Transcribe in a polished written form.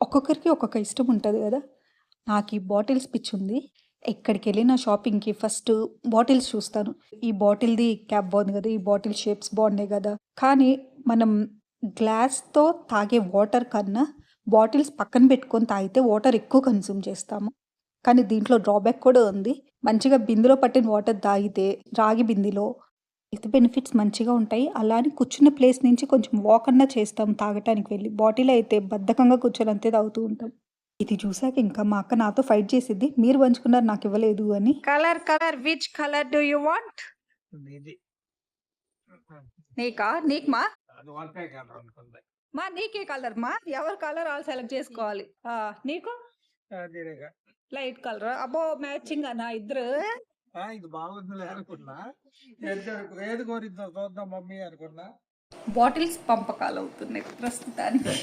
ఒక్కొక్కరికి ఒక్కొక్క ఇష్టం ఉంటది గదా! నాకు ఈ బాటిల్స్ పిచ్చుంది. ఎక్కడికెళ్ళినా షాపింగ్‌కి ఫస్ట్ బాటిల్స్ చూస్తాను. ఈ బాటిల్‌ది క్యాప్ బావుంది గదా! ఈ బాటిల్ షేప్స్ బావున్నాయి గదా! కానీ మనం గ్లాస్‌తో తాగే వాటర్ కన్నా బాటిల్స్ పక్కన పెట్టుకొని తాగితే వాటర్ ఎక్కువ కన్జ్యూమ్ చేస్తాము. కానీ దీంట్లో డ్రాబ్యాక్ కూడా ఉంది. మంచిగా బిందెలో పట్టిన వాటర్ తాగితే రాగి బిందెలో హెల్త్ బెనిఫిట్స్ మంచిగా ఉంటాయి. అలా అని కూర్చున్న ప్లేస్ నుంచి కొంచెం వాక్ అన్నా చేస్తాం తాగటానికి వెళ్ళి. బాటిల్ అయితే బద్ధకంగా కూర్చొని అంతే తాగుతూ ఉంటాం. ఇది చూసాక ఇంకా మా అక్క నాతో ఫైట్ చేసిద్ది. మీరు పంచుకున్నారు నాకివ్వలేదు అని. Colour which colour do you want? ఇది నీకా? నీకు మా? అది వంకాయ కలర్ అనుకుంది. మా నీకే కలర్ మా? ఎవరి కలర్ ఆళ్ళు సెలెక్ట్ చేసుకోవాలి. నీకు? అదేగా. Light colour. అబ్బో మ్యాచింగ్ అనా ఇద్దరు? ఇది బాగుందిలే అనుకున్నా. ఏది కోరిద్దో చూద్దాం మమ్మీ అనుకున్నా. బాటిల్స్ పంపకాలు అవుతున్నాయి ప్రస్తుతానికి.